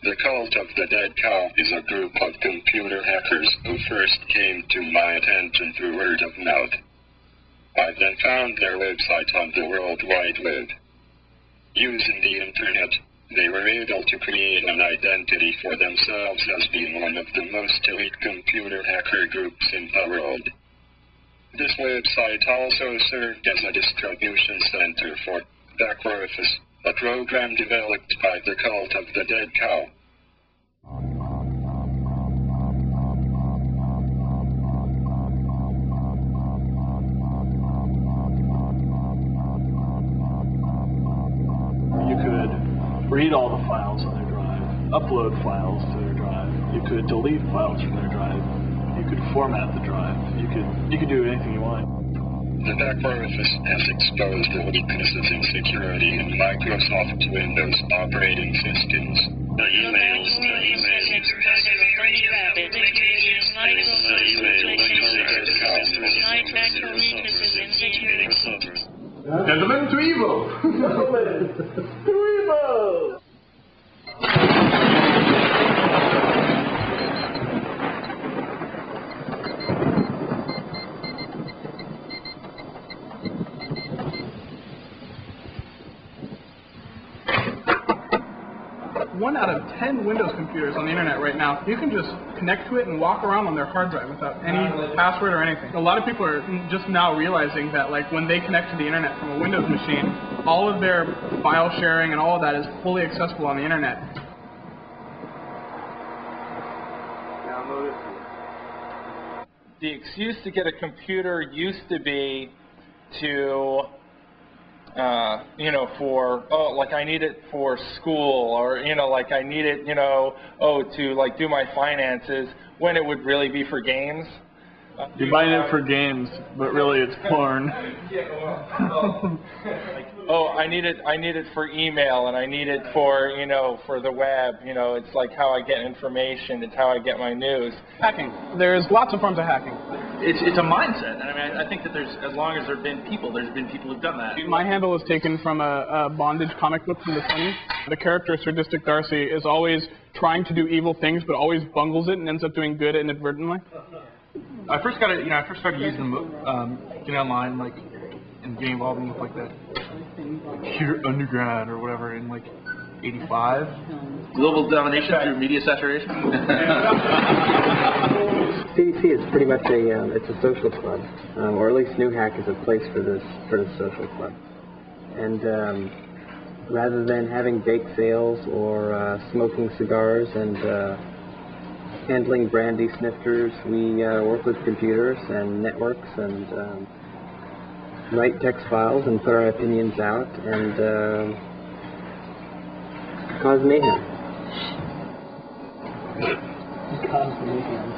The Cult of the Dead Cow is a group of computer hackers who first came to my attention through word of mouth. I then found their website on the World Wide Web. Using the internet, they were able to create an identity for themselves as being one of the most elite computer hacker groups in the world. This website also served as a distribution center for Backorifice, a program developed by the Cult of the Dead Cow. You could read all the files on their drive, upload files to their drive, you could delete files from their drive, you could format the drive, you could do anything you want. The Backorifice has exposed the weaknesses in security in Microsoft Windows operating systems. The emails, Gentlemen, to evil! Gentlemen, to evil! One out of 10 Windows computers on the internet right now, you can just connect to it and walk around on their hard drive without any password or anything. A lot of people are just now realizing that, like, when they connect to the internet from a Windows machine, all of their file sharing and all of that is fully accessible on the internet. The excuse to get a computer used to be to like I need it for school, or, like I need it, to like do my finances, when it would really be for games. You're buying it for games, but really it's porn. I need it for email, and I need it for, for the web. It's like how I get information, it's how I get my news. Hacking. There's lots of forms of hacking. It's a mindset, and I mean, I think that as long as there's been people who've done that. My handle was taken from a bondage comic book from the 20s. The character Sadistic Darcy is always trying to do evil things, but always bungles it and ends up doing good inadvertently. I first started using them, getting online, like, and getting involved in like that Computer Underground or whatever in like '85. Global domination through media saturation. CDC is pretty much it's a social club, or at least NewHack is a place for this social club. And rather than having bake sales or smoking cigars and handling brandy snifters, we work with computers and networks and write text files and put our opinions out and cause mayhem. Cause mayhem.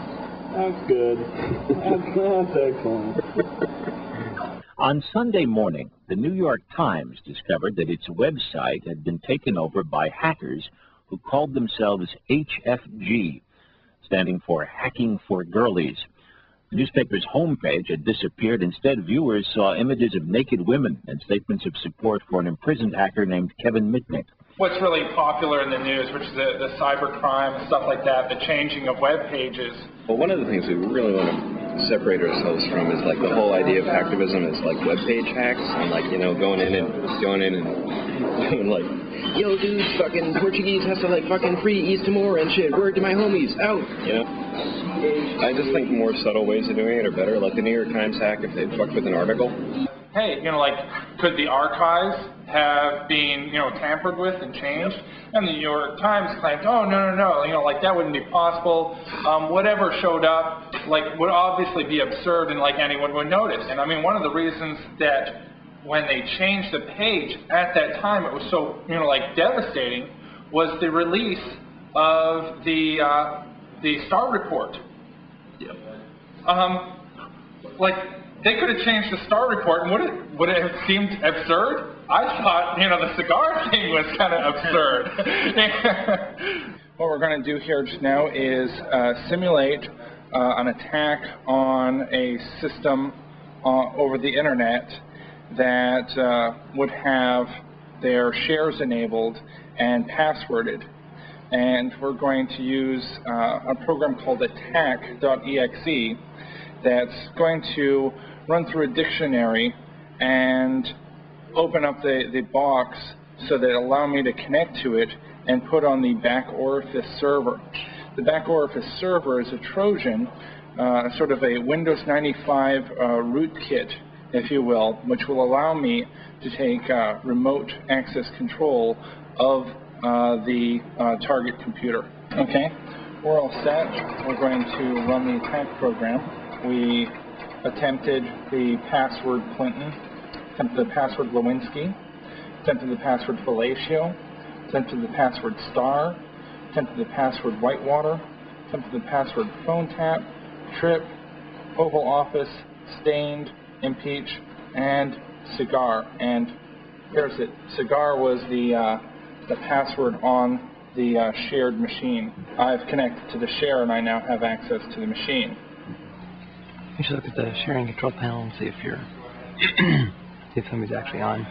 That's good. That's excellent. On Sunday morning, the New York Times discovered that its website had been taken over by hackers who called themselves HFG, standing for Hacking for Girlies. The newspaper's homepage had disappeared. Instead, viewers saw images of naked women and statements of support for an imprisoned hacker named Kevin Mitnick. What's really popular in the news, which is the cybercrime and stuff like that, the changing of web pages. Well, one of the things we really want to separate ourselves from is like the whole idea of hacktivism is like web page hacks and like, going in and doing like, yo dude, fucking Portuguese has to like fucking free East Timor and shit, word to my homies, out, I just think more subtle ways of doing it are better, like the New York Times hack if they fucked with an article. Hey, could the archives have been, tampered with and changed? And the New York Times claimed, oh, no, that wouldn't be possible. Whatever showed up, would obviously be absurd and, anyone would notice. And, I mean, one of the reasons that when they changed the page at that time, it was so, devastating, was the release of the Starr Report. Yep. They could have changed the Starr Report, and would it have seemed absurd? I thought, the cigar thing was kind of absurd. What we're going to do here just now is simulate an attack on a system over the internet that would have their shares enabled and passworded. and we're going to use a program called attack.exe that's going to run through a dictionary and open up the box so that it allow me to connect to it and put on the back orifice server. The back orifice server is a Trojan, sort of a Windows 95 rootkit, if you will, which will allow me to take remote access control of the target computer. Okay, we're all set. We're going to run the attack program. We attempted the password Clinton, attempted the password Lewinsky, attempted the password Fellatio, attempted the password Star, attempted the password Whitewater, attempted the password Phone Tap, Trip, Oval Office, Stained, Impeach, and Cigar. And here's it. Cigar was the password on the shared machine. I've connected to the share and I now have access to the machine. You should look at the sharing control panel and see if you're see if somebody's actually on.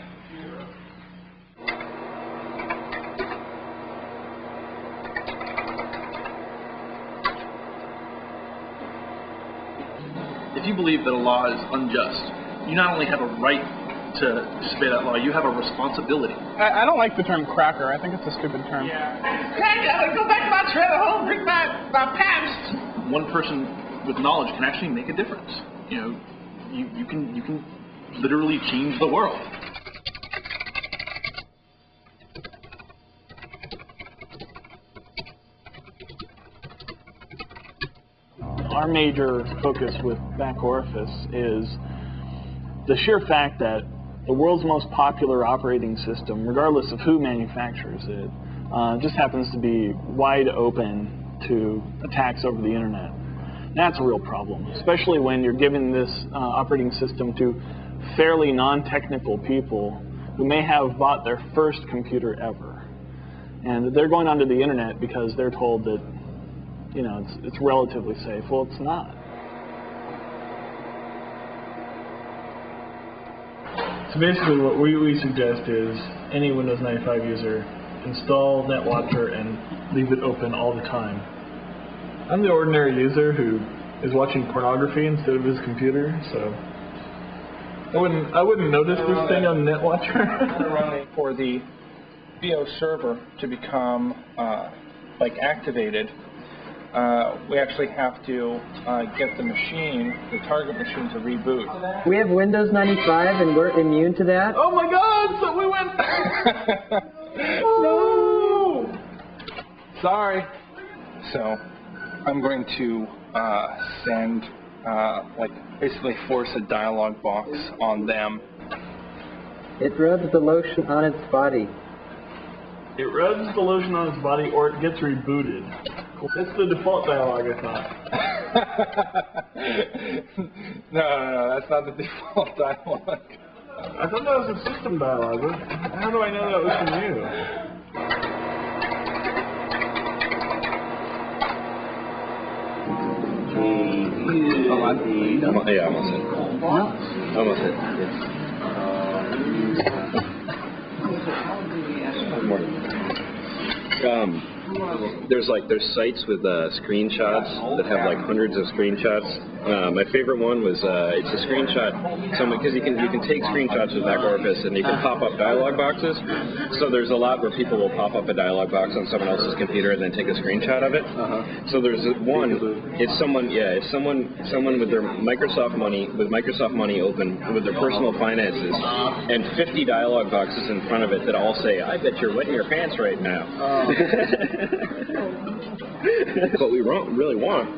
If you believe that a law is unjust, you not only have a right to disobey that law, you have a responsibility. I don't like the term cracker. I think it's a stupid term. Cracker, go back to my trailer home, drink my pants. One person with knowledge can actually make a difference. You know, you can literally change the world. Our major focus with Back Orifice is the sheer fact that the world's most popular operating system, regardless of who manufactures it, just happens to be wide open to attacks over the internet. That's a real problem, especially when you're giving this operating system to fairly non-technical people who may have bought their first computer ever. And they're going onto the internet because they're told that, you know, it's relatively safe. Well, it's not. So basically what we suggest is any Windows 95 user install NetWatcher and leave it open all the time. I'm the ordinary user who is watching pornography instead of his computer, so I wouldn't notice this thing on NetWatcher. For the BIOS server to become activated, we actually have to get the machine, the target machine, to reboot. We have Windows 95 and we're immune to that? Oh my god, so we went... No! Sorry. So, I'm going to send, basically force a dialog box on them. It rubs the lotion on its body. It rubs the lotion on its body or it gets rebooted. That's the default dialogue, I thought. No, that's not the default dialogue. I thought that was a system dialogue. How do I know that was from you? Yeah, I'm all set. I'm all set. There's sites with screenshots that have hundreds of screenshots. My favorite one was it's a screenshot, because you can take screenshots with Back Orifice and you can pop up dialog boxes. So there's a lot where people will pop up a dialog box on someone else's computer and then take a screenshot of it. So there's one. It's someone with their Microsoft money open with their personal finances and 50 dialog boxes in front of it that all say, "I bet you're wetting your pants right now." What we really want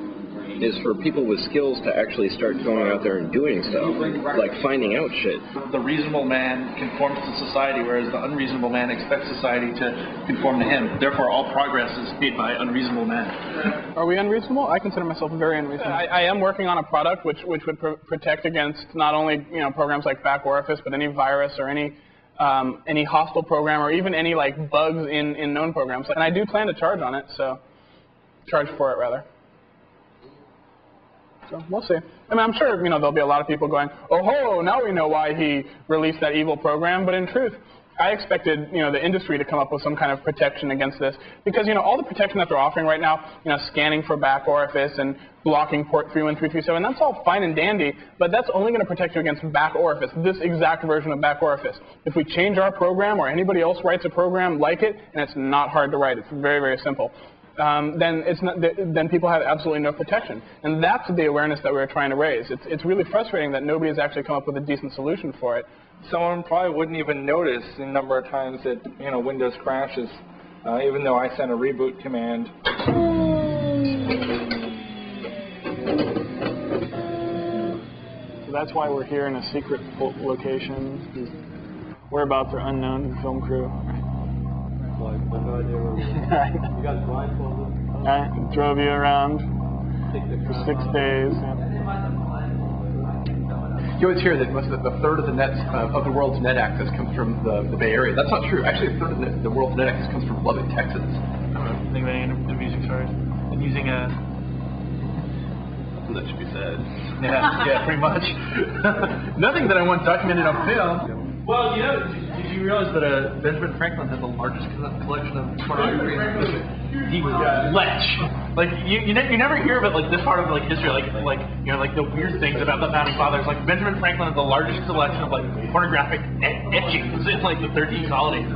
is for people with skills to actually start going out there and doing stuff, like finding out shit. The reasonable man conforms to society, whereas the unreasonable man expects society to conform to him. Therefore, all progress is made by unreasonable men. Are we unreasonable? I consider myself very unreasonable. I am working on a product which would protect against not only programs like Back Orifice, but any virus or any hostile program or even any bugs in known programs. And I do plan to charge on it, so charge for it rather. So we'll see. I mean, I'm sure there'll be a lot of people going, "Oh ho! Now we know why he released that evil program." But in truth, I expected, the industry to come up with some kind of protection against this because, all the protection that they're offering right now, scanning for back orifice and blocking port 31337, that's all fine and dandy, but that's only going to protect you against back orifice, this exact version of back orifice. If we change our program or anybody else writes a program like it, and it's not hard to write, it's very, very simple, then people have absolutely no protection. And that's the awareness that we're trying to raise. It's really frustrating that nobody has actually come up with a decent solution for it. Someone probably wouldn't even notice the number of times that Windows crashes, even though I sent a reboot command. So that's why we're here in a secret location. Whereabouts are unknown to the film crew. You got blindfolded. Drove you around for 6 days. You always hear that a third of the the world's net access comes from the Bay Area. That's not true. Actually, a third of the world's net access comes from Lubbock, Texas. I don't know. Think about any amusing stories. And using a... That should be said. Yeah, pretty much. Nothing that I want documented on film. Well, did you realize that Benjamin Franklin had the largest collection of pornography? He was Lech. Like you never hear about this part of history, like the weird things about the founding fathers. Like Benjamin Franklin had the largest collection of pornographic etchings in the 13 colonies.